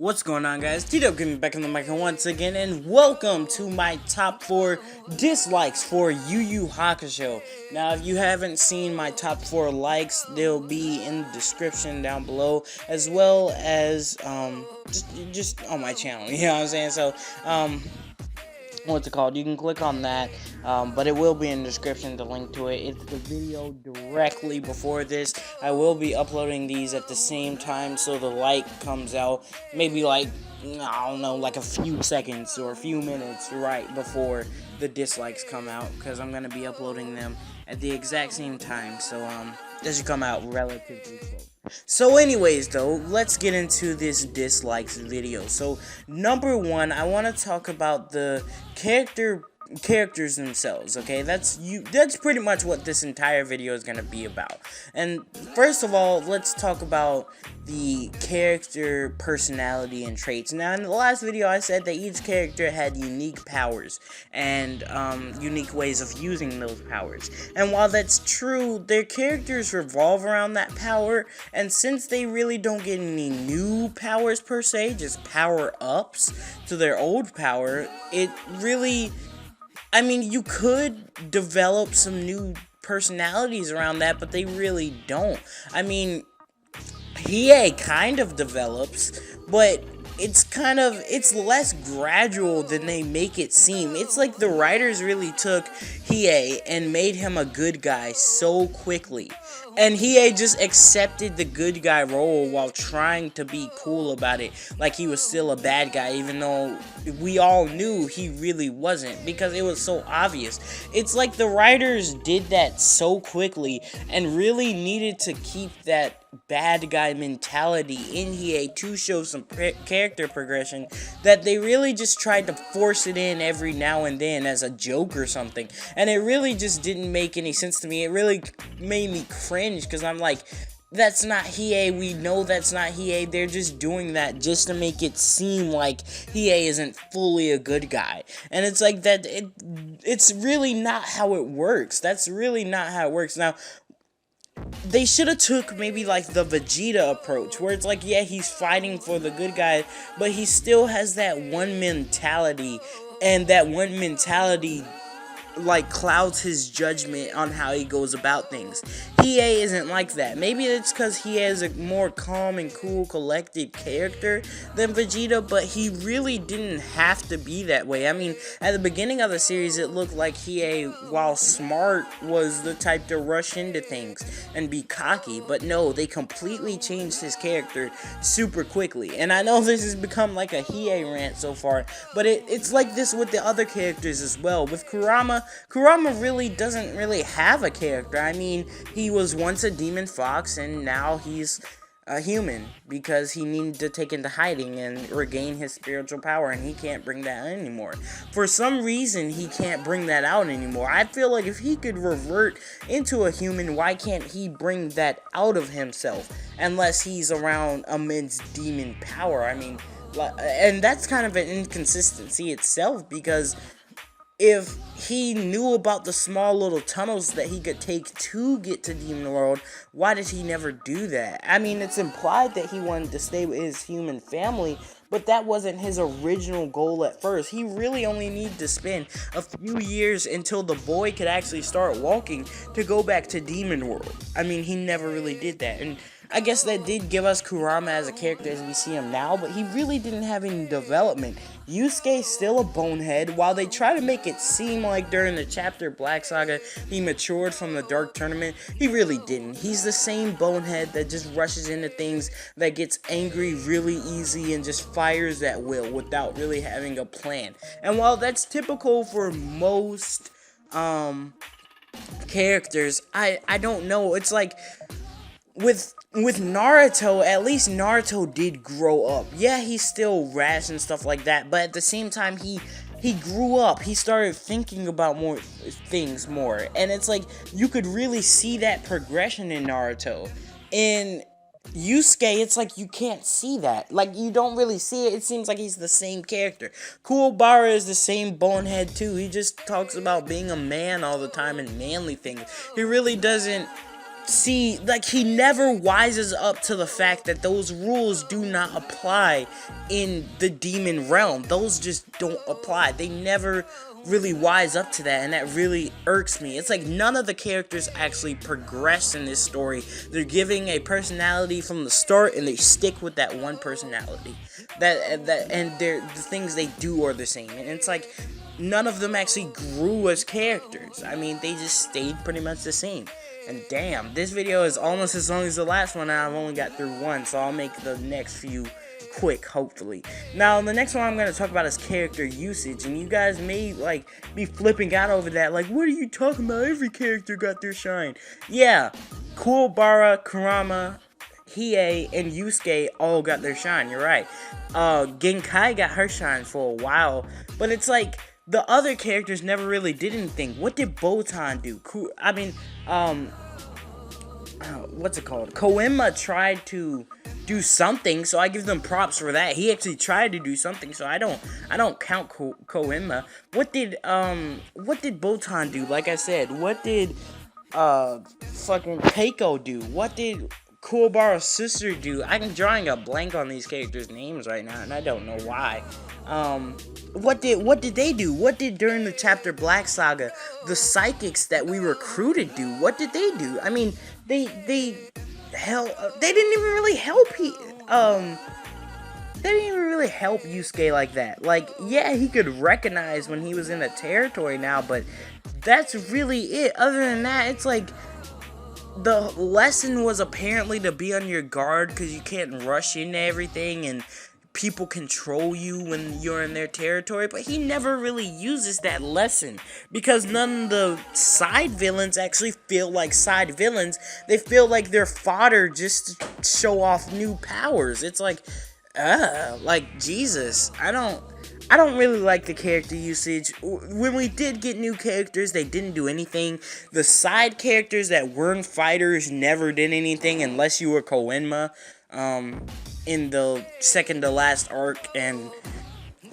What's going on, guys? Tito getting back on the mic once again, and welcome to my top 4 dislikes for YuYu Hakusho. Now, if you haven't seen my top 4 likes, they'll be in the description down below, as well as just on my channel. You know what I'm saying? So, what's it called? You can click on that, but it will be in the description, the link to it. It's the video directly before this. I will be uploading these at the same time, so the like comes out maybe like, I don't know, like a few seconds or a few minutes right before the dislikes come out, because I'm going to be uploading them at the exact same time, so this should come out relatively close. So anyways, though, let's get into this dislikes video. So number 1, I want to talk about the characters themselves. Okay, that's pretty much what this entire video is going to be about. And first of all, let's talk about the character personality and traits. Now, in the last video, I said that each character had unique powers and unique ways of using those powers. And while that's true, their characters revolve around that power, and since they really don't get any new powers per se, just power-ups to their old power, it really, I mean, you could develop some new personalities around that, but they really don't. I mean, Hiei kind of develops, but it's less gradual than they make it seem. It's like the writers really took Hiei and made him a good guy so quickly. And Hiei just accepted the good guy role while trying to be cool about it, like he was still a bad guy, even though we all knew he really wasn't, because it was so obvious. It's like the writers did that so quickly and really needed to keep that bad guy mentality in Hiei to show some character progression, that they really just tried to force it in every now and then as a joke or something, and it really just didn't make any sense to me. It really made me cringe, because I'm like, that's not Hiei, we know that's not Hiei, they're just doing that just to make it seem like Hiei isn't fully a good guy. And it's like that, it's really not how it works. That's really not how it works. Now, they should have took maybe like the Vegeta approach, where it's like, yeah, he's fighting for the good guy, but he still has that one mentality, and that one mentality like clouds his judgment on how he goes about things. Hiei isn't like that. Maybe it's because he has a more calm and cool, collected character than Vegeta, but he really didn't have to be that way. I mean, at the beginning of the series, it looked like Hiei, while smart, was the type to rush into things and be cocky, but no, they completely changed his character super quickly. And I know this has become like a Hiei rant so far, but it's like this with the other characters as well. With Kurama really doesn't really have a character. I mean, he was once a demon fox, and now he's a human because he needed to take into hiding and regain his spiritual power, and he can't bring that out anymore. For some reason, he can't bring that out anymore. I feel like if he could revert into a human, why can't he bring that out of himself unless he's around immense demon power? I mean, and that's kind of an inconsistency itself, because if he knew about the small little tunnels that he could take to get to Demon World, why did he never do that? I mean, it's implied that he wanted to stay with his human family, but that wasn't his original goal at first. He really only needed to spend a few years until the boy could actually start walking to go back to Demon World. I mean, he never really did that, and I guess that did give us Kurama as a character as we see him now, but he really didn't have any development. Yusuke's still a bonehead. While they try to make it seem like during the chapter Black Saga he matured from the Dark Tournament, he really didn't. He's the same bonehead that just rushes into things, that gets angry really easy and just fires at will without really having a plan. And while that's typical for most characters, I don't know. It's like with Naruto, at least Naruto did grow up. Yeah, he's still rash and stuff like that, but at the same time, he grew up. He started thinking about more things more, and it's like you could really see that progression in Naruto. In Yusuke, it's like you can't see that. Like, you don't really see it. It seems like he's the same character. Kuwabara is the same bonehead too. He just talks about being a man all the time and manly things. He really doesn't see, like, he never wises up to the fact that those rules do not apply in the demon realm. Those just don't apply. They never really wise up to that, and that really irks me. It's like none of the characters actually progress in this story. They're giving a personality from the start, and they stick with that one personality. And the things they do are the same. And it's like none of them actually grew as characters. I mean, they just stayed pretty much the same. And damn, this video is almost as long as the last one, and I've only got through one, so I'll make the next few quick, hopefully. Now, the next one I'm going to talk about is character usage, and you guys may, like, be flipping out over that, like, what are you talking about? Every character got their shine. Yeah, Kuwabara, Kurama, Hiei, and Yusuke all got their shine, you're right. Genkai got her shine for a while, but it's like, the other characters never really did anything. What did Botan do? What's it called? Koenma tried to do something, so I give them props for that. He actually tried to do something, so I don't count Koenma. What did Botan do? Like I said, what did fucking Keiko do? What did Kuwabara's sister do? I'm drawing a blank on these characters' names right now, and I don't know why. What did they do? What did during the chapter Black Saga the psychics that we recruited do? What did they do? I mean, they didn't even really help. They didn't even really help Yusuke like that. Like, yeah, he could recognize when he was in a territory now, but that's really it. Other than that, it's like the lesson was apparently to be on your guard because you can't rush into everything and people control you when you're in their territory, but he never really uses that lesson because none of the side villains actually feel like side villains. They feel like they're fodder just to show off new powers. It's like Jesus, I don't really like the character usage. When we did get new characters, they didn't do anything. The side characters that weren't fighters never did anything unless you were Koenma in the second to last arc, and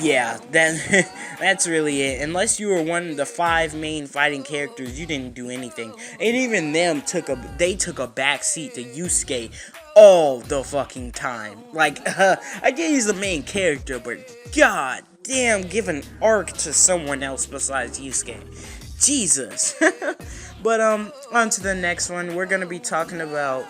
yeah, that's really it. Unless you were one of the 5 main fighting characters, you didn't do anything. And even them took a back seat to Yusuke all the fucking time. Like, I get he's the main character, but god damn, give an arc to someone else besides Yusuke. Jesus. But on to the next one. We're gonna be talking about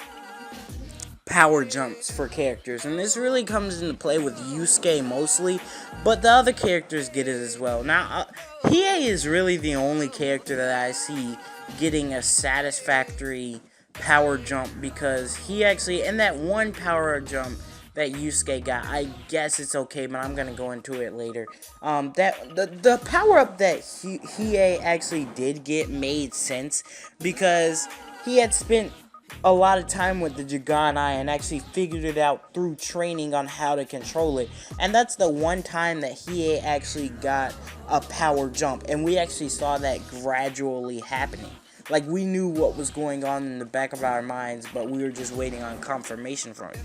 power jumps for characters, and this really comes into play with Yusuke mostly, but the other characters get it as well. Now, Hiei is really the only character that I see getting a satisfactory power jump, because he actually, in that one power jump that Yusuke got, I guess it's okay, but I'm gonna go into it later. The power up that Hiei actually did get made sense because he had spent a lot of time with the Juganai and actually figured it out through training on how to control it. And that's the one time that Hiei actually got a power jump, and we actually saw that gradually happening. Like, we knew what was going on in the back of our minds, but we were just waiting on confirmation from it.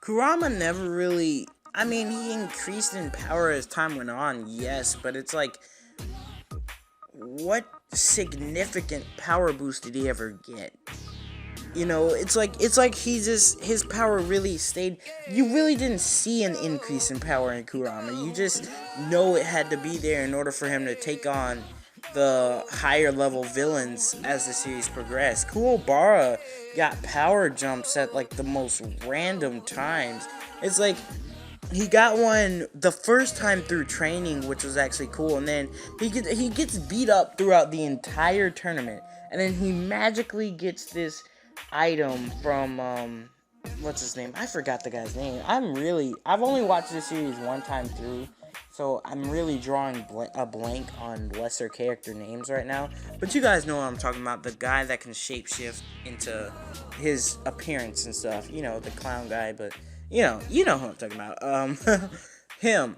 Kurama never really, I mean, he increased in power as time went on, yes, but it's like, what significant power boost did he ever get? You know, it's like he just, his power really stayed. You really didn't see an increase in power in Kurama. You just know it had to be there in order for him to take on the higher level villains as the series progressed. Kuwabara got power jumps at like the most random times. It's like he got one the first time through training, which was actually cool, and then he gets beat up throughout the entire tournament, and then he magically gets this item from what's his name? I forgot the guy's name. I've only watched this series one time through, so I'm really drawing a blank on lesser character names right now. But you guys know what I'm talking about. The guy that can shapeshift into his appearance and stuff. You know, the clown guy, but you know who I'm talking about. Him.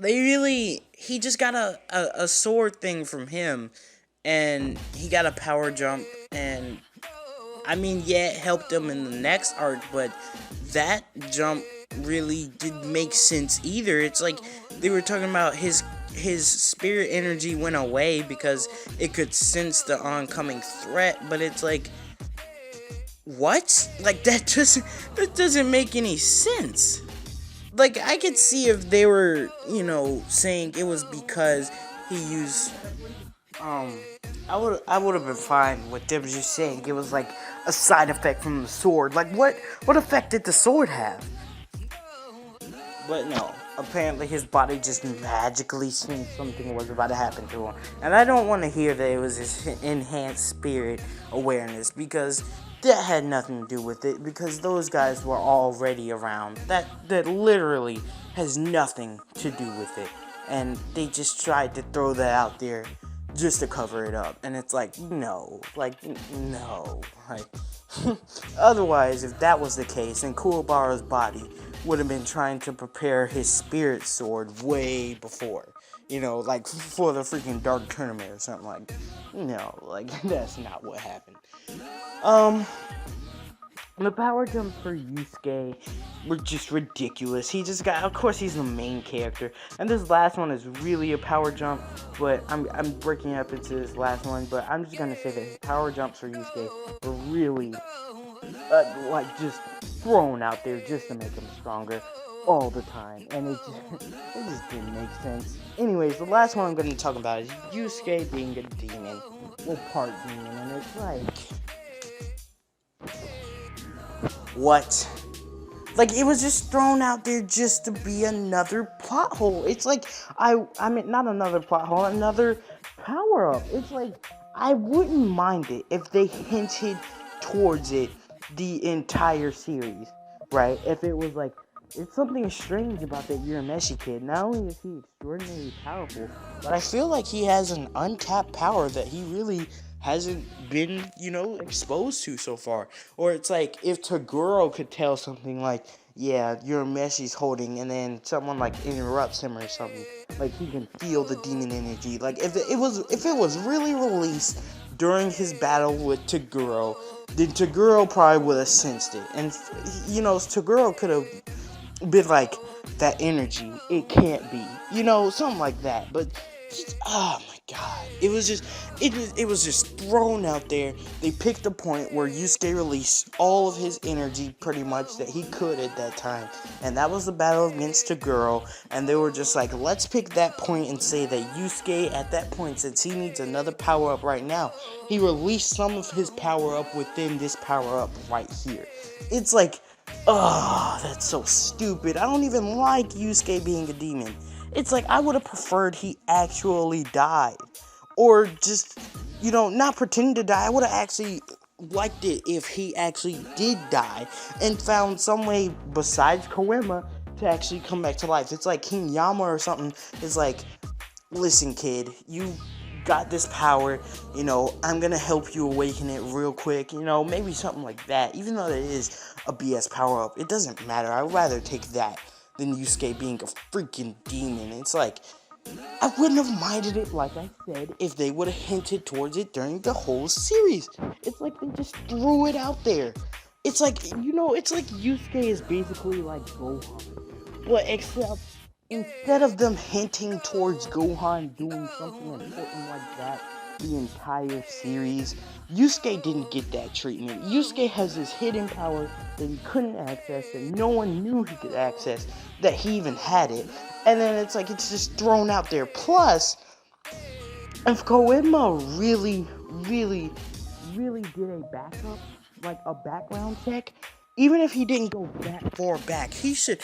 He just got a sword thing from him, and he got a power jump, and I mean, yeah, it helped him in the next arc, but that jump really didn't make sense either. It's like they were talking about his spirit energy went away because it could sense the oncoming threat, but it's like what? Like, that doesn't make any sense. Like, I could see if they were, saying it was because he used, I would have been fine with them just saying it was like a side effect from the sword. Like, what effect did the sword have? But no, apparently his body just magically sensed something was about to happen to him. And I don't want to hear that it was his enhanced spirit awareness, because that had nothing to do with it, because those guys were already around. That literally has nothing to do with it. And they just tried to throw that out there just to cover it up. And it's like, no. Like, no. Like, otherwise, if that was the case, then Kuwabara's body would have been trying to prepare his spirit sword way before. Like for the freaking Dark Tournament or something like that. No, like, that's not what happened. The power jumps for Yusuke were just ridiculous. He just got, of course, he's the main character, and this last one is really a power jump, but I'm breaking it up into this last one, but I'm just gonna say that his power jumps for Yusuke were really, like, just thrown out there just to make him stronger all the time, and it just didn't make sense. Anyways, the last one I'm gonna talk about is Yusuke being a demon, or part demon, and it's like, what? Like, it was just thrown out there just to be another plot hole. It's like, I mean, not another plot hole, another power-up. It's like, I wouldn't mind it if they hinted towards it the entire series, right? If it was like, it's something strange about that Urameshi kid. Not only is he extraordinarily powerful, but I feel like he has an untapped power that he really hasn't been, exposed to so far. Or it's like, if Toguro could tell something like, yeah, Urameshi's holding, and then someone like interrupts him or something, like he can feel the demon energy. Like, if it was really released during his battle with Toguro, then Toguro probably would have sensed it. And, Toguro could have been like, that energy, it can't be. Something like that. But, oh my god. It was just thrown out there. They picked a point where Yusuke released all of his energy, pretty much, that he could at that time. And that was the battle against Toguro. And they were just like, let's pick that point and say that Yusuke, at that point, since he needs another power-up right now, he released some of his power-up within this power-up right here. It's like, oh, that's so stupid. I don't even like Yusuke being a demon. It's like, I would have preferred he actually died. Or just, not pretend to die. I would have actually liked it if he actually did die and found some way besides Koema to actually come back to life. It's like King Yama or something. It's like, listen, kid, you got this power, I'm gonna help you awaken it real quick, maybe something like that. Even though it is a BS power-up, it doesn't matter. I'd rather take that than Yusuke being a freaking demon. It's like, I wouldn't have minded it, like I said, if they would have hinted towards it during the whole series. It's like they just threw it out there. It's like, it's like Yusuke is basically like Gohan. But except, instead of them hinting towards Gohan doing something important like that the entire series, Yusuke didn't get that treatment. Yusuke has this hidden power that he couldn't access, that no one knew he could access, that he even had it. And then it's like, it's just thrown out there. Plus, if Koema really did a backup, like a background check, even if he didn't go that far back, he should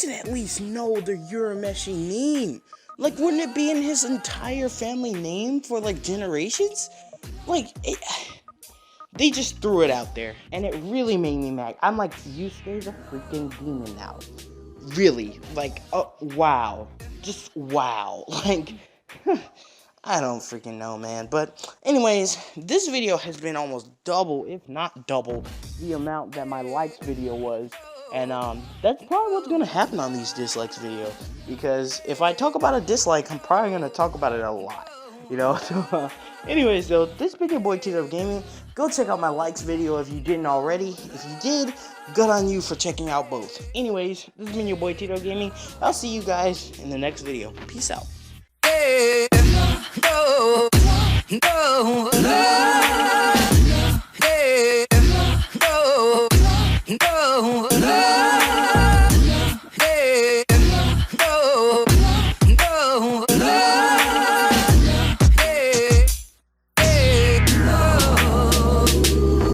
at least know the Urameshi name. Like, wouldn't it be in his entire family name for, like, generations? Like, they just threw it out there, and it really made me mad. I'm like, Yusuke's a freaking demon now. Really. Like, wow. Just wow. Like, I don't freaking know, man. But anyways, this video has been almost double, if not double, the amount that my likes video was. And that's probably what's going to happen on these dislikes video. Because if I talk about a dislike, I'm probably going to talk about it a lot. So, anyways, though, this has been your boy Tito Gaming. Go check out my likes video if you didn't already. If you did, good on you for checking out both. Anyways, this has been your boy Tito Gaming. I'll see you guys in the next video. Peace out. No.